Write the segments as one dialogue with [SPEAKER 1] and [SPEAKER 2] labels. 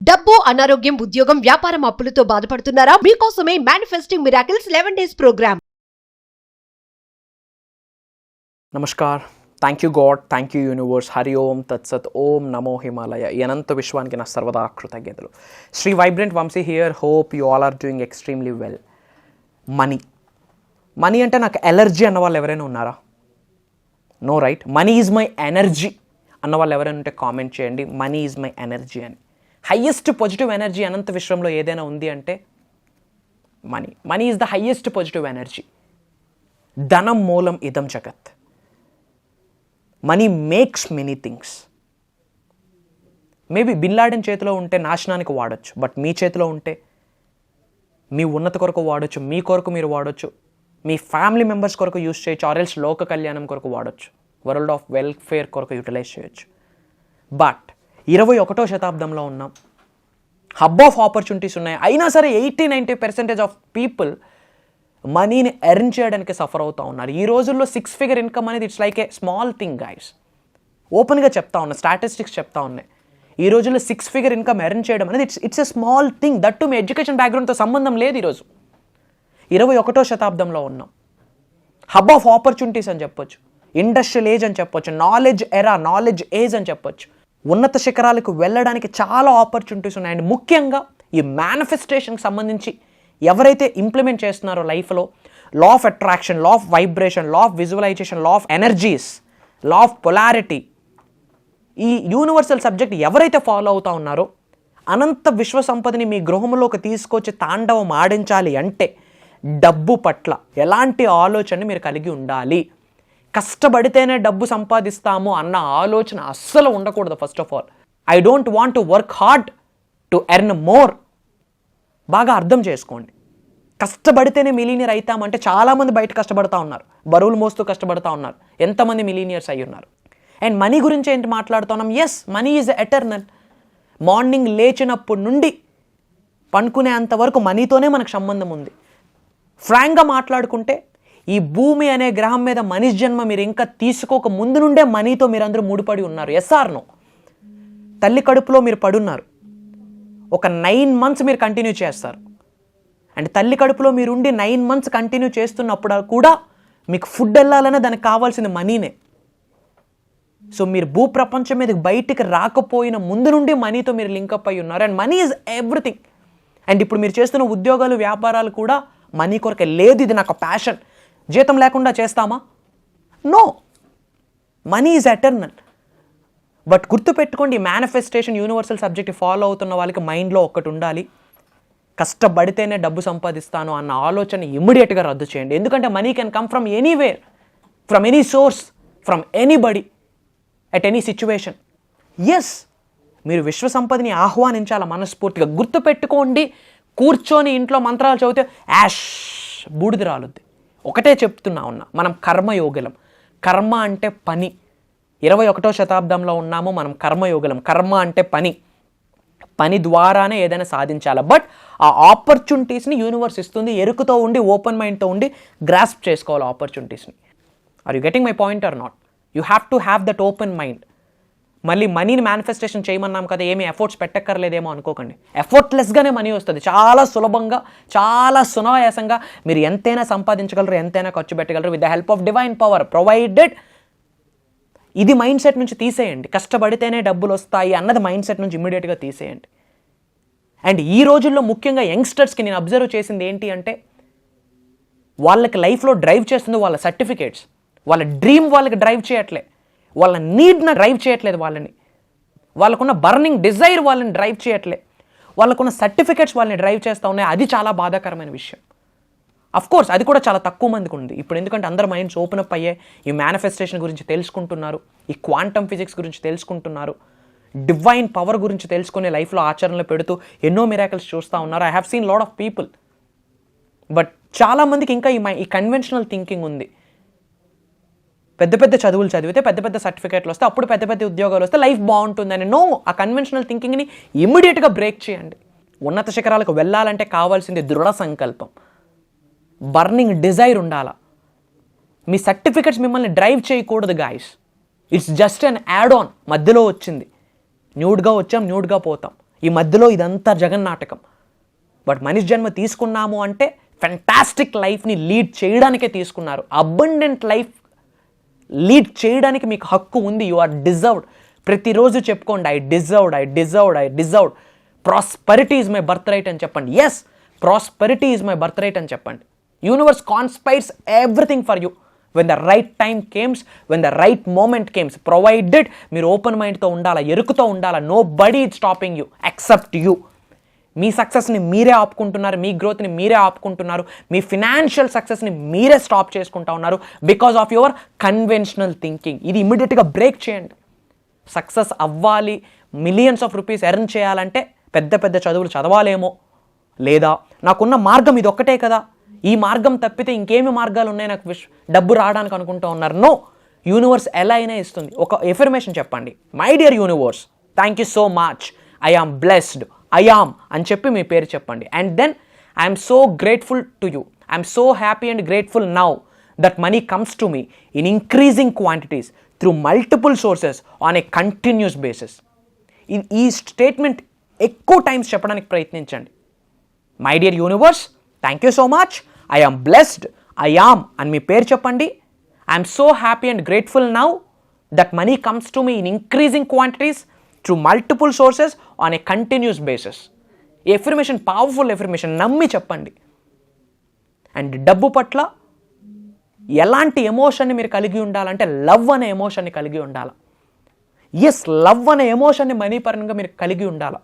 [SPEAKER 1] డబ్బు, అనారోగ్యం, ఉద్యోగం, వ్యాపారం, అప్పులతో బాధపడుతున్నారా? మీకోసమే మేనిఫెస్టింగ్ మిరాకిల్స్ 11 days ప్రోగ్రామ్.
[SPEAKER 2] నమస్కార్. Thank you God, thank you universe. Hari ఓం తత్సత్. ఓం నమో హిమాలయ. ఈ అనంత విశ్వానికి నా సర్వదా కృతజ్ఞతలు. Shri vibrant Vamsi here. Hope you all are doing extremely well. Money అంటే నాకు ఎలర్జీ అన్న వాళ్ళు ఎవరైనా ఉన్నారా? No, right? Money is my energy అన్న వాళ్ళు ఎవరైనా ఉంటే కామెంట్ చేయండి. మనీ ఈజ్ మై ఎనర్జీ అని. హయ్యెస్ట్ పాజిటివ్ ఎనర్జీ అనంత విశ్వంలో ఏదైనా ఉంది అంటే money is the highest positive energy. ధనం మూలం ఇదం జగత్. Money makes many things. Maybe Bin Laden చేతిలో ఉంటే నాశనానికి వాడచ్చు, బట్ మీ చేతిలో ఉంటే మీ ఉన్నత కొరకు వాడచ్చు, మీ కొరకు మీరు వాడచ్చు, మీ ఫ్యామిలీ మెంబర్స్ కొరకు యూజ్ చేయొచ్చు, ఆర్ఎల్స్ లోక కళ్యాణం కొరకు వాడచ్చు, వరల్డ్ ఆఫ్ వెల్ఫేర్ కొరకు యూటిలైజ్ చేయొచ్చు. బట్ 21వ శతాబ్దంలో ఉన్నాం. హబ్ ఆఫ్ ఆపర్చునిటీస్ ఉన్నాయి. అయినా సరే 80-90% ఆఫ్ పీపుల్ మనీని ఎర్న్ చేయడానికి సఫర్ అవుతూ ఉన్నారు. ఈ రోజుల్లో 6 figure ఇన్కమ్ అనేది it's like a small thing guys. ఓపెన్గా చెప్తా ఉన్నా, స్టాటిస్టిక్స్ చెప్తా ఉన్నాయి. ఈ రోజుల్లో 6 figure ఇన్కమ్ ఎర్న్ చేయడం అనేది it's a small thing. That మీ ఎడ్యుకేషన్ బ్యాక్గ్రౌండ్తో సంబంధం లేదు. ఈరోజు 21వ శతాబ్దంలో ఉన్నాం. హబ్ ఆఫ్ ఆపర్చునిటీస్ అని చెప్పొచ్చు, ఇండస్ట్రియల్ ఏజ్ అని చెప్పొచ్చు, నాలెడ్జ్ ఎరా, నాలెడ్జ్ ఏజ్ అని చెప్పొచ్చు. ఉన్నత శిఖరాలకు వెళ్ళడానికి చాలా ఆపర్చునిటీస్ ఉన్నాయి. అండ్ ముఖ్యంగా ఈ మేనిఫెస్టేషన్కి సంబంధించి ఎవరైతే ఇంప్లిమెంట్ చేస్తున్నారో లైఫ్లో, law of attraction, law of vibration, law of visualization, law of energies, law of polarity, ఈ యూనివర్సల్ సబ్జెక్ట్ ఎవరైతే ఫాలో అవుతూ ఉన్నారో, అనంత విశ్వ సంపదని మీ గృహంలోకి తీసుకొచ్చి తాండవం ఆడించాలి అంటే డబ్బు పట్ల ఎలాంటి ఆలోచన మీరు కలిగి ఉండాలి. కష్టపడితేనే డబ్బు సంపాదిస్తాము అన్న ఆలోచన అస్సలు ఉండకూడదు. First of all, I don't want to work hard to earn more. బాగా అర్థం చేసుకోండి. కష్టపడితేనే మిలీనియర్ అవుతామంటే చాలామంది బయట కష్టపడతా ఉన్నారు, బరువులు మోస్తూ కష్టపడతా ఉన్నారు. ఎంతమంది మిలీనియర్స్ అయ్యి ఉన్నారు? అండ్ మనీ గురించి ఏంటి మాట్లాడుతున్నాం? Yes, money is eternal. Morning లేచినప్పటి నుండి పనుకునే అంతవరకు మనీతోనే మనకు సంబంధం ఉంది. ఫ్రాంక్గా మాట్లాడుకుంటే ఈ భూమి అనే గ్రహం మీద మనిషి జన్మ మీరు ఇంకా తీసుకోక ముందు నుండే మనీతో మీరందరూ ముడిపడి ఉన్నారు. ఎస్ఆర్నో? తల్లి కడుపులో మీరు పడున్నారు. ఒక 9 months మీరు కంటిన్యూ చేస్తారు. అండ్ తల్లి కడుపులో మీరు ఉండి 9 months కంటిన్యూ చేస్తున్నప్పుడు కూడా మీకు ఫుడ్ వెళ్ళాలనే దానికి కావాల్సింది మనీనే. సో మీరు భూప్రపంచం మీద బయటికి రాకపోయిన ముందు నుండి మనీతో మీరు లింకప్ అయి ఉన్నారు. And money is everything. And ఇప్పుడు మీరు చేస్తున్న ఉద్యోగాలు, వ్యాపారాలు కూడా మనీ కొరకే. లేదు ఇది నాకు ప్యాషన్, జీతం లేకుండా చేస్తామా? No, money is eternal. But గుర్తుపెట్టుకోండి, మేనిఫెస్టేషన్ యూనివర్సల్ సబ్జెక్ట్ ఫాలో అవుతున్న వాళ్ళకి మైండ్లో ఒక్కటి ఉండాలి, కష్టపడితేనే డబ్బు సంపాదిస్తాను అన్న ఆలోచన ఇమ్మీడియట్గా రద్దు చేయండి. ఎందుకంటే money can come from anywhere, from any source, from anybody, at any situation. Yes, మీరు విశ్వ సంపదని ఆహ్వానించాల మనస్ఫూర్తిగా. గుర్తుపెట్టుకోండి, కూర్చొని ఇంట్లో మంత్రాలు చదివితే యాష్ బూడిద రాలుద్ది. ఒకటే చెప్తున్నా ఉన్నా, మనం కర్మయోగులం. కర్మ అంటే పని. 21వ శతాబ్దంలో ఉన్నాము మనం. కర్మయోగులం. కర్మ అంటే పని ద్వారానే ఏదైనా సాధించాలి. బట్ ఆ ఆపర్చునిటీస్ని యూనివర్స్ ఇస్తుంది. ఎరుకుతో ఉండి, ఓపెన్ మైండ్తో ఉండి గ్రాస్ప్ చేసుకోవాలి ఆపర్చునిటీస్ని. Are you getting my point or not? You have to have that open mind. మళ్ళీ మనీని మేనిఫెస్టేషన్ చేయమన్నాం కదా, ఏమీ ఎఫర్ట్స్ పెట్టక్కర్లేదేమో అనుకోకండి. ఎఫర్ట్లెస్గానే మనీ వస్తుంది. చాలా సులభంగా, చాలా సునాయాసంగా మీరు ఎంతైనా సంపాదించగలరు, ఎంతైనా ఖర్చు పెట్టగలరు with the help of divine power provided. ఇది మైండ్ సెట్ నుంచి తీసేయండి. కష్టపడితేనే డబ్బులు వస్తాయి అన్నది మైండ్ సెట్ నుంచి ఇమ్మీడియట్గా తీసేయండి. అండ్ ఈ రోజుల్లో ముఖ్యంగా యంగ్స్టర్స్కి నేను అబ్జర్వ్ చేసింది ఏంటి అంటే, వాళ్ళకి లైఫ్లో డ్రైవ్ చేస్తుంది వాళ్ళ సర్టిఫికేట్స్. వాళ్ళ డ్రీమ్ వాళ్ళకి డ్రైవ్ చేయట్లే, వాళ్ళ నీడ్ని డ్రైవ్ చేయట్లేదు. వాళ్ళకున్న బర్నింగ్ డిజైర్ వాళ్ళని డ్రైవ్ చేయట్లే, వాళ్ళకున్న సర్టిఫికేట్స్ వాళ్ళని డ్రైవ్ చేస్తూ ఉన్నాయి. అది చాలా బాధాకరమైన విషయం. అఫ్కోర్స్ అది కూడా చాలా తక్కువ మందికి ఉంది ఇప్పుడు. ఎందుకంటే అందరు మైండ్స్ ఓపెన్ అప్ అయ్యే ఈ మేనిఫెస్టేషన్ గురించి తెలుసుకుంటున్నారు, ఈ క్వాంటమ్ ఫిజిక్స్ గురించి తెలుసుకుంటున్నారు, డివైన్ పవర్ గురించి తెలుసుకునే లైఫ్లో ఆచరణలో పెడుతూ ఎన్నో మిరాకిల్స్ చూస్తూ ఉన్నారు. I have seen lot of people. But చాలామందికి ఇంకా ఈ కన్వెన్షనల్ థింకింగ్ ఉంది. పెద్ద పెద్ద చదువులు చదివితే పెద్ద పెద్ద సర్టిఫికేట్లు వస్తే, అప్పుడు పెద్ద పెద్ద ఉద్యోగాలు వస్తే లైఫ్ బాగుంటుందని. నో, ఆ కన్వెన్షనల్ థింకింగ్ని ఇమ్మీడియట్గా బ్రేక్ చేయండి. ఉన్నత శిఖరాలకు వెళ్ళాలంటే కావాల్సింది దృఢ సంకల్పం, బర్నింగ్ డిజైర్ ఉండాలా. మీ సర్టిఫికేట్స్ మిమ్మల్ని డ్రైవ్ చేయకూడదు guys. It's just an add on. మధ్యలో వచ్చింది, న్యూడ్గా వచ్చాం, న్యూడ్గా పోతాం. ఈ మధ్యలో ఇదంతా జగన్నాటకం. బట్ మనిషి జన్మ తీసుకున్నాము అంటే ఫెంటాస్టిక్ లైఫ్ని లీడ్ చేయడానికే తీసుకున్నారు. అబండెంట్ లైఫ్ లీడ్ చేయడానికి మీకు హక్కు ఉంది. You are deserved. ప్రతిరోజు చెప్పుకోండి, I deserved. Prosperity is my birth right అని చెప్పండి. Yes, prosperity is my birth right అని చెప్పండి. Universe conspires everything for you when the right time comes, when the right moment comes, provided మీరు open మైండ్తో ఉండాలా, ఎరుకుతో ఉండాలా. Nobody is stopping you except you. మీ సక్సెస్ని మీరే ఆపుకుంటున్నారు, మీ గ్రోత్ని మీరే ఆపుకుంటున్నారు, మీ ఫినాన్షియల్ సక్సెస్ని మీరే స్టాప్ చేసుకుంటా ఉన్నారు because of your conventional thinking. ఇది ఇమ్మీడియట్గా బ్రేక్ చేయండి. సక్సెస్ అవ్వాలి, మిలియన్స్ ఆఫ్ రూపీస్ ఎర్న్ చేయాలంటే పెద్ద పెద్ద చదువులు చదవాలేమో, లేదా నాకున్న మార్గం ఇది ఒక్కటే కదా, ఈ మార్గం తప్పితే ఇంకేమి మార్గాలు ఉన్నాయి నాకు డబ్బు రావడానికి అనుకుంటూ ఉన్నారు. నో, యూనివర్స్ ఎలా అయినా ఇస్తుంది. ఒక ఎఫర్మేషన్ చెప్పండి, my dear universe, thank you so much, I am blessed, I am అని చెప్పి మీ పేరు చెప్పండి. And then I'm so grateful to you, I'm so happy and grateful now that money comes to me in increasing quantities through multiple sources on a continuous basis. ఈ statement ఎక్కువ times చెప్పడానికి ప్రయత్నించండి. My dear universe, thank you so much, I am blessed, I am అని మీ పేరు చెప్పండి. I'm so happy and grateful now that money comes to me in increasing quantities through multiple sources on a continuous basis. ఈ affirmation powerful affirmation, నమ్మి చెప్పండి. And డబ్బు పట్ల ఎలాంటి ఎమోషన్ని మీరు కలిగి ఉండాలంటే లవ్ అనే ఎమోషన్ని కలిగి ఉండాలి. ఎస్, లవ్ అనే ఎమోషన్ని మనీ పరంగా మీరు కలిగి ఉండాలి.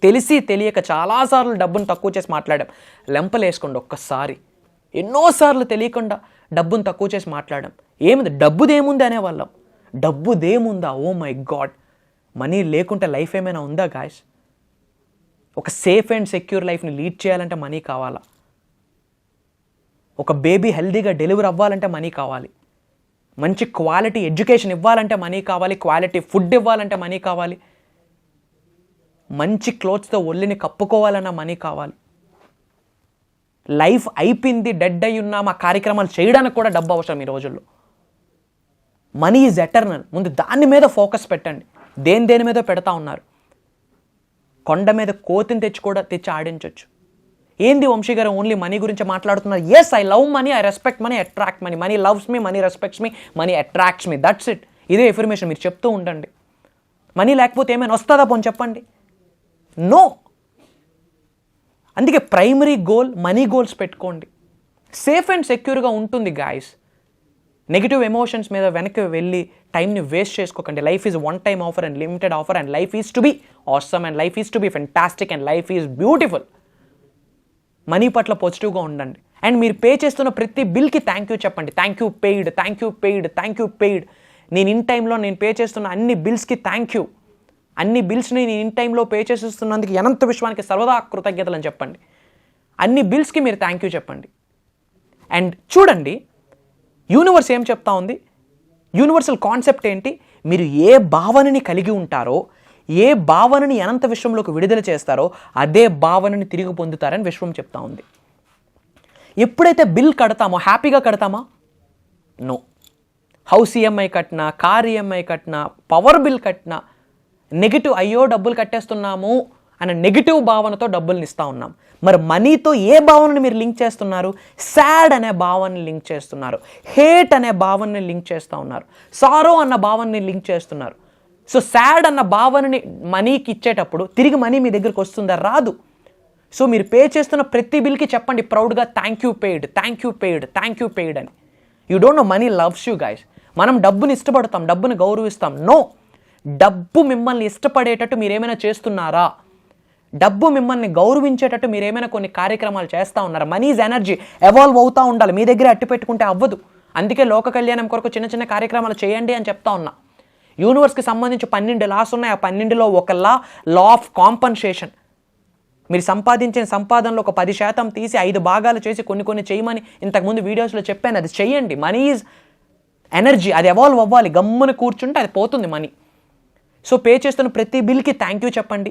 [SPEAKER 2] తెలిసి తెలియక చాలాసార్లు డబ్బును తక్కువ చేసి మాట్లాడాం. లెంపలు వేసుకోండి ఒక్కసారి. ఎన్నోసార్లు తెలియకుండా డబ్బును తక్కువ చేసి మాట్లాడాం. ఏముంది, డబ్బుదేముంది అనేవాళ్ళం. డబ్బుదేముందా, ఓ మై గాడ్, మనీ లేకుంటే లైఫ్ ఏమైనా ఉందా గాయస్? ఒక సేఫ్ అండ్ సెక్యూర్ లైఫ్ని లీడ్ చేయాలంటే మనీ కావాలా? ఒక బేబీ హెల్దీగా డెలివరీ అవ్వాలంటే మనీ కావాలి. మంచి క్వాలిటీ ఎడ్యుకేషన్ ఇవ్వాలంటే మనీ కావాలి. క్వాలిటీ ఫుడ్ ఇవ్వాలంటే మనీ కావాలి. మంచి క్లోత్స్తో ఒళ్ళిని కప్పుకోవాలన్నా మనీ కావాలి. లైఫ్ అయిపోయింది, డెడ్ అయి ఉన్నాం, ఆ కార్యక్రమాలు చేయడానికి కూడా డబ్బు అవసరం ఈ రోజుల్లో. Money is eternal. ముందు దాని మీద ఫోకస్ పెట్టండి. దేని మీద పెడతా ఉన్నారు. కొండ మీద కోతిని తెచ్చి ఆడించవచ్చు. ఏంది వంశీ గారు ఓన్లీ మనీ గురించి మాట్లాడుతున్నారు? Yes, I love money, I respect money, attract money. Money loves me, money respects me, money attracts me. That's it. ఇదే ఇన్ఫర్మేషన్ మీరు చెప్తూ ఉండండి. మనీ లేకపోతే ఏమైనా వస్తుందా పోనీ చెప్పండి? నో. అందుకే ప్రైమరీ గోల్ మనీ గోల్స్ పెట్టుకోండి. సేఫ్ అండ్ సెక్యూర్గా ఉంటుంది గాయస్. నెగిటివ్ ఎమోషన్స్ మీద వెనక్కి వెళ్ళి టైంని వేస్ట్ చేసుకోకండి. Life is one time offer and limited offer, and life is to be awesome, and life is to be fantastic, and life is beautiful. Money పట్ల పాజిటివ్గా ఉండండి. And మీరు పే చేస్తున్న ప్రతి బిల్కి థ్యాంక్ యూ చెప్పండి. Thank you paid, thank you paid, thank you paid. నేను in టైంలో నేను పే చేస్తున్న అన్ని బిల్స్కి థ్యాంక్ యూ. అన్ని బిల్స్ని నేను ఇన్ టైంలో పే చేసేస్తున్నందుకు అనంత విశ్వానికి సర్వదా కృతజ్ఞతలు అని చెప్పండి. అన్ని బిల్స్కి మీరు థ్యాంక్ యూ చెప్పండి. అండ్ చూడండి, యూనివర్స్ ఏం చెప్తా ఉంది, యూనివర్సల్ కాన్సెప్ట్ ఏంటి? మీరు ఏ భావనని కలిగి ఉంటారో, ఏ భావనని అనంత విశ్వంలోకి విడుదల చేస్తారో అదే భావనని తిరిగి పొందుతారని విశ్వం చెప్తా ఉంది. ఎప్పుడైతే బిల్ కడతామో హ్యాపీగా కడతామా? నో. హౌస్ ఈఎంఐ కట్టినా, కార్ ఈఎంఐ కట్టినా, పవర్ బిల్ కట్టినా నెగిటివ్, అయ్యో డబ్బులు కట్టేస్తున్నాము అనే నెగిటివ్ భావనతో డబ్బుల్ని ఇస్తూ ఉన్నాం. మరి మనీతో ఏ భావనని మీరు లింక్ చేస్తున్నారు? సాడ్ అనే భావనని లింక్ చేస్తున్నారు, హేట్ అనే భావనని లింక్ చేస్తూ ఉన్నారు, సారో అన్న భావనని లింక్ చేస్తున్నారు. సో సాడ్ అన్న భావనని మనీకి ఇచ్చేటప్పుడు తిరిగి మనీ మీ దగ్గరికి వస్తుందా? రాదు. సో మీరు పే చేస్తున్న ప్రతి బిల్కి చెప్పండి ప్రౌడ్గా thank you paid, thank you paid, thank you paid అని. You don't know money loves you guys. మనం డబ్బుని ఇష్టపడతాం, డబ్బుని గౌరవిస్తాం. నో, డబ్బు మిమ్మల్ని ఇష్టపడేటట్టు మీరేమైనా చేస్తున్నారా? డబ్బు మిమ్మల్ని గౌరవించేటట్టు మీరేమైనా కొన్ని కార్యక్రమాలు చేస్తూ ఉన్నారా? మనీ ఈజ్ ఎనర్జీ, ఎవాల్వ్ అవుతూ ఉండాలి. మీ దగ్గర అట్టి పెట్టుకుంటే అవ్వదు. అందుకే లోక కళ్యాణం కొరకు చిన్న చిన్న కార్యక్రమాలు చేయండి అని చెప్తా ఉన్నా. యూనివర్స్కి సంబంధించి 12 లాస్ ఉన్నాయి. ఆ 12లో ఒక లా ఆఫ్ కాంపన్సేషన్. మీరు సంపాదించిన సంపాదనలో ఒక 10% తీసి 5 భాగాలు చేసి కొన్ని చేయమని ఇంతకుముందు వీడియోస్లో చెప్పాను. అది చెయ్యండి. మనీ ఈజ్ ఎనర్జీ, అది ఎవాల్వ్ అవ్వాలి. గమ్మున కూర్చుంటే అది పోతుంది మనీ. సో పే చేస్తున్న ప్రతి బిల్కి థ్యాంక్ యూ చెప్పండి.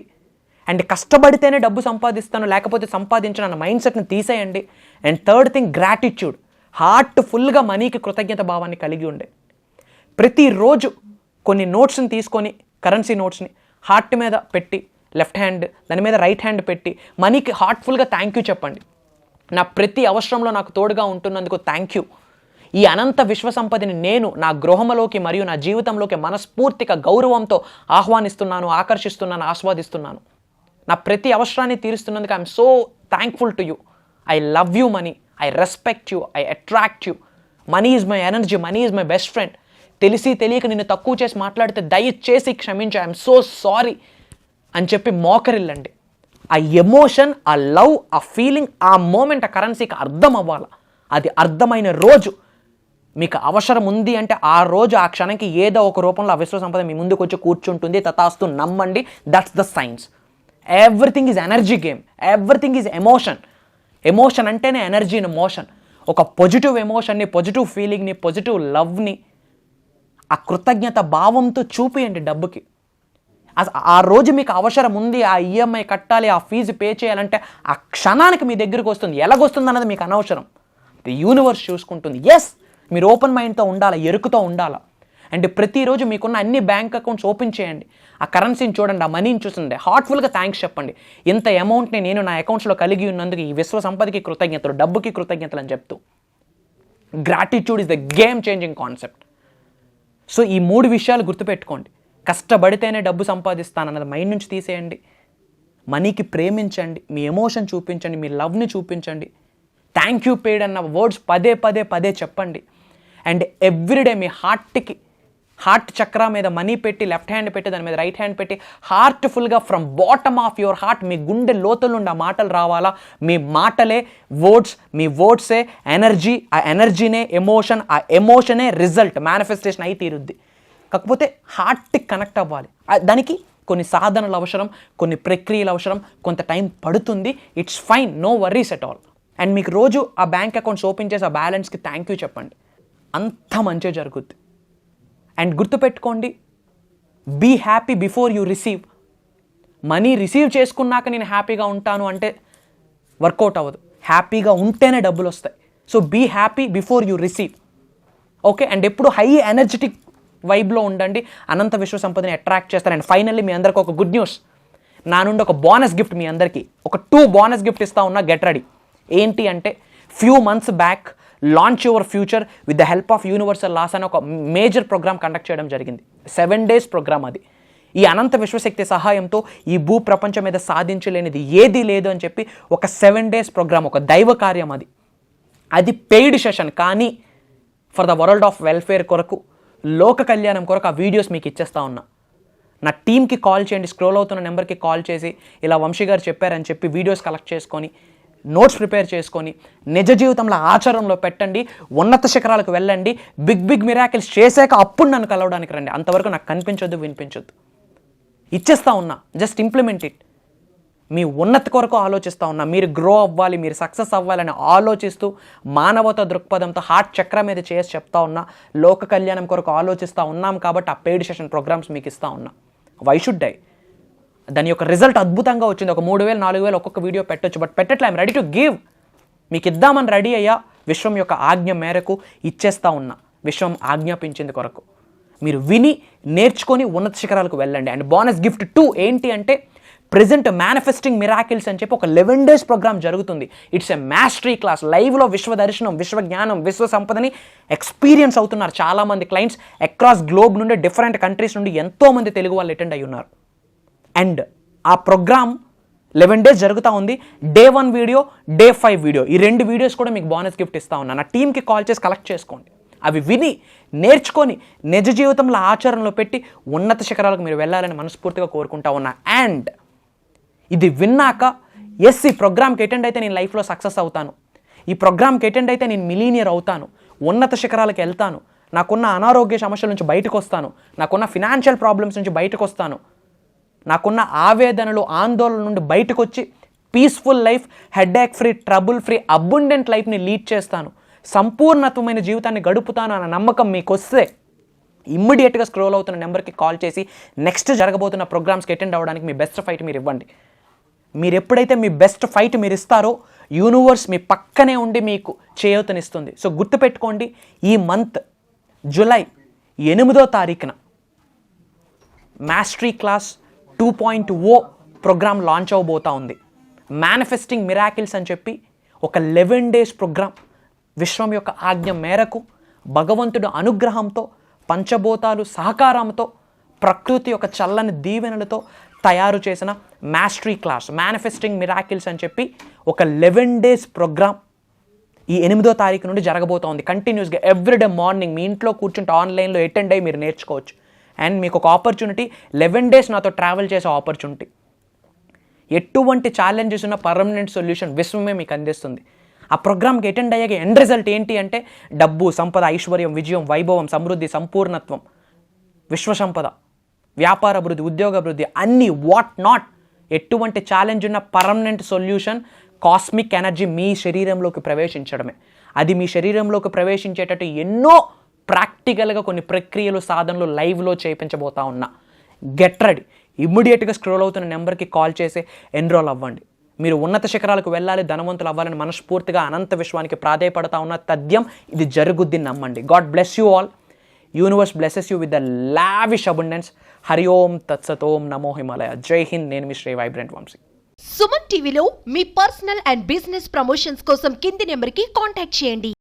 [SPEAKER 2] అండ్ కష్టపడితేనే డబ్బు సంపాదిస్తాను లేకపోతే సంపాదించను అన్న మైండ్ సెట్ని తీసేయండి. And third thing, gratitude. హార్ట్ఫుల్గా మనీకి కృతజ్ఞత భావాన్ని కలిగి ఉండే ప్రతిరోజు కొన్ని నోట్స్ని తీసుకొని, కరెన్సీ నోట్స్ని హార్ట్ మీద పెట్టి లెఫ్ట్ హ్యాండ్, దాని మీద రైట్ హ్యాండ్ పెట్టి మనీకి హార్ట్ఫుల్గా థ్యాంక్ యూ చెప్పండి. నా ప్రతి అవసరంలో నాకు తోడుగా ఉంటున్నందుకు థ్యాంక్ యూ. ఈ అనంత విశ్వ సంపదని నేను నా గృహంలోకి మరియు నా జీవితంలోకి మనస్ఫూర్తిగా గౌరవంతో ఆహ్వానిస్తున్నాను, ఆకర్షిస్తున్నాను, ఆస్వాదిస్తున్నాను. నా ప్రతి అవసరాన్ని తీరుస్తున్నందుకు I'm so thankful to you. I love you money, I respect you, I attract you. Money is my energy, money is my best friend. తెలిసి తెలియక నిన్ను తక్కువ చేసి మాట్లాడితే దయచేసి క్షమించు, ఐఎమ్ సో సారీ అని చెప్పి మోకరిల్లండి. ఆ ఎమోషన్, ఆ లవ్, ఆ ఫీలింగ్, ఆ మూమెంట్, ఆ కరెన్సీకి అర్థం అవ్వాలి. అది అర్థమైన రోజు మీకు అవసరం ఉంది అంటే ఆ రోజు ఆ క్షణంకి ఏదో ఒక రూపంలో ఆ విశ్వ సంపద మీ ముందుకు వచ్చి కూర్చుంటుంది. తథాస్తు నమ్మండి. That's the science. Everything is energy game, everything is emotion. Emotion అంటేనే ఎనర్జీ ఇన్ మోషన్. ఒక పాజిటివ్ ఎమోషన్ని, పాజిటివ్ ఫీలింగ్ని, పాజిటివ్ లవ్ని ఆ కృతజ్ఞత భావంతో చూపియండి డబ్బుకి. ఆ రోజు మీకు అవసరం ఉంది, ఆ ఈఎంఐ కట్టాలి, ఆ ఫీజు పే చేయాలంటే ఆ క్షణానికి మీ దగ్గరికి వస్తుంది. ఎలాగొస్తుంది అన్నది మీకు అనవసరం. ది యూనివర్స్ చూసుకుంటుంది. ఎస్, మీరు ఓపెన్ మైండ్తో ఉండాలి, ఎరుకుతో ఉండాలి. అండ్ ప్రతిరోజు మీకున్న అన్ని బ్యాంక్ అకౌంట్స్ ఓపెన్ చేయండి, ఆ కరెన్సీని చూడండి, ఆ మనీని చూసండి, హార్ట్ఫుల్గా థ్యాంక్స్ చెప్పండి. ఇంత అమౌంట్ని నేను నా అకౌంట్స్లో కలిగి ఉన్నందుకు ఈ విశ్వ సంపదకి కృతజ్ఞతలు, డబ్బుకి కృతజ్ఞతలు అని చెప్తూ. Gratitude is the game changing concept. So ఈ 3 విషయాలు గుర్తుపెట్టుకోండి. కష్టపడితేనే డబ్బు సంపాదిస్తానన్నది మైండ్ నుంచి తీసేయండి. మనీకి ప్రేమించండి, మీ ఎమోషన్ చూపించండి, మీ లవ్ని చూపించండి. థ్యాంక్ యూ పేడ్ అన్న వర్డ్స్ పదే పదే పదే చెప్పండి. And everyday me heart Chakra మీద మనీ పెట్టి, లెఫ్ట్ హ్యాండ్ పెట్టి, దాని మీద రైట్ హ్యాండ్ పెట్టి హార్ట్ఫుల్గా from bottom of your heart, మీ గుండె లోతుల నుండి ఆ మాటలు రావాలా. మీ మాటలే వర్డ్స్, మీ వర్డ్సే ఎనర్జీ, ఆ ఎనర్జీనే ఎమోషన్, ఆ ఎమోషనే రిజల్ట్, మేనిఫెస్టేషన్ అయి తీరుద్ది. కాకపోతే హార్ట్కి కనెక్ట్ అవ్వాలి. దానికి కొన్ని సాధనలు అవసరం, కొన్ని ప్రక్రియలు అవసరం, కొంత టైం పడుతుంది. It's fine, no worries at all. And మీకు రోజు ఆ బ్యాంక్ అకౌంట్స్ ఓపెన్ చేసి ఆ బ్యాలెన్స్కి థ్యాంక్ యూ చెప్పండి. అంత మంచిగా జరుగుద్ది. అండ్ గుర్తుపెట్టుకోండి, be happy before you receive. Money receive చేసుకున్నాక నేను హ్యాపీగా ఉంటాను అంటే వర్కౌట్ అవ్వదు. హ్యాపీగా ఉంటేనే డబ్బులు వస్తాయి. So be happy before you receive. Okay. And ఎప్పుడు హై ఎనర్జెటిక్ వైబ్లో ఉండండి, అనంత విశ్వ సంపదని అట్రాక్ట్ చేస్తారు. అండ్ ఫైనల్లీ మీ అందరికి ఒక గుడ్ న్యూస్. నా నుండి ఒక బోనస్ గిఫ్ట్ మీ అందరికీ, ఒక 2 బోనస్ గిఫ్ట్ ఇస్తా ఉన్నా. Get ready. ఏంటి అంటే, few months back launch your future with the help of universal laws అని ఒక మేజర్ ప్రోగ్రామ్ కండక్ట్ చేయడం జరిగింది. 7 days ప్రోగ్రామ్ అది. ఈ అనంత విశ్వశక్తి సహాయంతో ఈ భూ ప్రపంచం మీద సాధించలేనిది ఏదీ లేదు అని చెప్పి ఒక 7 days ప్రోగ్రామ్, ఒక దైవ కార్యం అది. అది పెయిడ్ సెషన్, కానీ for the world of welfare కొరకు, లోక కళ్యాణం కొరకు ఆ వీడియోస్ మీకు ఇచ్చేస్తా ఉన్నా. నా టీమ్కి కాల్ చేయండి, స్క్రోల్ అవుతున్న నెంబర్కి కాల్ చేసి ఇలా వంశీ గారు చెప్పారని చెప్పి వీడియోస్ కలెక్ట్ చేసుకొని, నోట్స్ ప్రిపేర్ చేసుకొని నిజ జీవితంలో ఆచరణలో పెట్టండి. ఉన్నత శిఖరాలకు వెళ్ళండి. బిగ్ మిరాకిల్స్ చేశాక అప్పుడు నన్ను కలవడానికి రండి. అంతవరకు నాకు కనిపించొద్దు, వినిపించొద్దు. ఇచ్చేస్తా ఉన్నా, జస్ట్ ఇంప్లిమెంట్ ఇట్. మీ ఉన్నతి కొరకు ఆలోచిస్తూ ఉన్నా. మీరు గ్రో అవ్వాలి, మీరు సక్సెస్ అవ్వాలని ఆలోచిస్తూ మానవతా దృక్పథంతో హార్ట్ చక్ర మీద చేసి చెప్తా ఉన్నా. లోక కళ్యాణం కొరకు ఆలోచిస్తూ ఉన్నాం కాబట్టి ఆ పెయిడ్ సెషన్ ప్రోగ్రామ్స్ మీకు ఇస్తూ ఉన్నా. Why should I? దాని యొక్క రిజల్ట్ అద్భుతంగా వచ్చింది. ఒక 3,000 4,000 ఒక్కొక్క వీడియో పెట్టొచ్చు, బట్ పెట్టట్లే. I'm ready to give. మీకు ఇద్దామని రెడీ అయ్యా. విశ్వం యొక్క ఆజ్ఞ మేరకు ఇచ్చేస్తా ఉన్నా. విశ్వం ఆజ్ఞాపించింది కొరకు మీరు విని నేర్చుకొని ఉన్నత శిఖరాలకు వెళ్ళండి. అండ్ బోనస్ గిఫ్ట్ 2 ఏంటి అంటే, ప్రెజెంట్ మేనిఫెస్టింగ్ మిరాకిల్స్ అని చెప్పి ఒక 11 days ప్రోగ్రామ్ జరుగుతుంది. It's a mastery class. లైవ్లో విశ్వ దర్శనం, విశ్వ జ్ఞానం, విశ్వ సంపదని ఎక్స్పీరియన్స్ అవుతున్నారు చాలామంది క్లయింట్స్. అక్రాస్ గ్లోబ్ నుండి, డిఫరెంట్ కంట్రీస్ నుండి ఎంతోమంది తెలుగు వాళ్ళు అటెండ్ అయ్యి ఉన్నారు. అండ్ ఆ ప్రోగ్రామ్ 11 days జరుగుతూ ఉంది. Day 1 వీడియో, Day 5 వీడియో, ఈ 2 వీడియోస్ కూడా మీకు బోనస్ గిఫ్ట్ ఇస్తా ఉన్నా. నా టీమ్కి కాల్ చేసి కలెక్ట్ చేసుకోండి. అవి విని నేర్చుకొని నిజ జీవితంలో ఆచరణలో పెట్టి ఉన్నత శిఖరాలకు మీరు వెళ్ళాలని మనస్ఫూర్తిగా కోరుకుంటా ఉన్నా. అండ్ ఇది విన్నాక, ఎస్, ఈ ప్రోగ్రామ్కి అటెండ్ అయితే నేను లైఫ్లో సక్సెస్ అవుతాను, ఈ ప్రోగ్రామ్కి అటెండ్ అయితే నేను మిలీనియర్ అవుతాను, ఉన్నత శిఖరాలకు వెళ్తాను, నాకున్న అనారోగ్య సమస్యల నుంచి బయటకు వస్తాను, నాకున్న ఫినాన్షియల్ ప్రాబ్లమ్స్ నుంచి బయటకు వస్తాను, నాకున్న ఆవేదనలు, ఆందోళన నుండి బయటకు వచ్చి peaceful life, headache free, trouble free, abundant లైఫ్ని లీడ్ చేస్తాను, సంపూర్ణత్వమైన జీవితాన్ని గడుపుతాను అన్న నమ్మకం మీకు వస్తే ఇమ్మీడియట్గా స్క్రోల్ అవుతున్న నెంబర్కి కాల్ చేసి నెక్స్ట్ జరగబోతున్న ప్రోగ్రామ్స్కి అటెండ్ అవ్వడానికి మీ బెస్ట్ ఫైట్ మీరు ఇవ్వండి. మీరు ఎప్పుడైతే మీ బెస్ట్ ఫైట్ మీరు ఇస్తారో, యూనివర్స్ మీ పక్కనే ఉండి మీకు చేయూతనిస్తుంది. సో గుర్తుపెట్టుకోండి, ఈ మంత్ జూలై 8వ తారీఖున మాస్టరీ క్లాస్ 2.0 ప్రోగ్రామ్ లాంచ్ అవ్వబోతా ఉంది. మేనిఫెస్టింగ్ మిరాకిల్స్ అని చెప్పి ఒక 11 days ప్రోగ్రామ్ విశ్వం యొక్క ఆజ్ఞ మేరకు భగవంతుడు అనుగ్రహంతో పంచభూతాలు సహకారంతో ప్రకృతి యొక్క చల్లని దీవెనలతో తయారు చేసిన మాస్టరీ క్లాస్ మేనిఫెస్టింగ్ మిరాకిల్స్ అని చెప్పి ఒక 11 days ప్రోగ్రామ్ ఈ 8వ తారీఖు నుండి జరగబోతోంది. కంటిన్యూస్గా ఎవ్రీడే మార్నింగ్ మీ ఇంట్లో కూర్చుంటే ఆన్లైన్లో అటెండ్ అయ్యి మీరు నేర్చుకోవచ్చు. అండ్ మీకు ఒక ఆపర్చునిటీ 11 days నాతో ట్రావెల్ చేసే ఆపర్చునిటీ. ఎటువంటి ఛాలెంజెస్ ఉన్న పర్మనెంట్ సొల్యూషన్ విశ్వమే మీకు అందిస్తుంది. ఆ ప్రోగ్రామ్కి అటెండ్ అయ్యాక ఎండ్ రిజల్ట్ ఏంటి అంటే డబ్బు, సంపద, ఐశ్వర్యం, విజయం, వైభవం, సమృద్ధి, సంపూర్ణత్వం, విశ్వ సంపద, వ్యాపార అభివృద్ధి, ఉద్యోగ అభివృద్ధి, అన్నీ వాట్ నాట్. ఎటువంటి ఛాలెంజ్ ఉన్న పర్మనెంట్ సొల్యూషన్ కాస్మిక్ ఎనర్జీ మీ శరీరంలోకి ప్రవేశించడమే. అది మీ శరీరంలోకి ప్రవేశించేటట్టు ఎన్నో ప్రాక్టికల్గా కొన్ని ప్రక్రియలు సాధనలు లైవ్లో చేయించబోతా ఉన్నా. Get ready. ఇమ్మీడియట్గా స్క్రోల్ అవుతున్న నెంబర్కి కాల్ చేసి ఎన్రోల్ అవ్వండి. మీరు ఉన్నత శిఖరాలకు వెళ్ళాలి, ధనవంతులు అవ్వాలని మనస్ఫూర్తిగా అనంత విశ్వానికి ప్రాధేయపడతా ఉన్న తథ్యం ఇది జరుగుద్ది, నమ్మండి. God bless you all. Universe blesses you with the lavish abundance. Hari ఓం తత్సత్. ఓం నమో హిమాలయ. జై హింద్. నేను మీ శ్రీ వైబ్రెంట్ వంశీ.
[SPEAKER 1] సుమన్ టీవీలో మీ పర్సనల్ అండ్ బిజినెస్ ప్రమోషన్స్ కోసం కింది నెంబర్కి కాంటాక్ట్ చేయండి.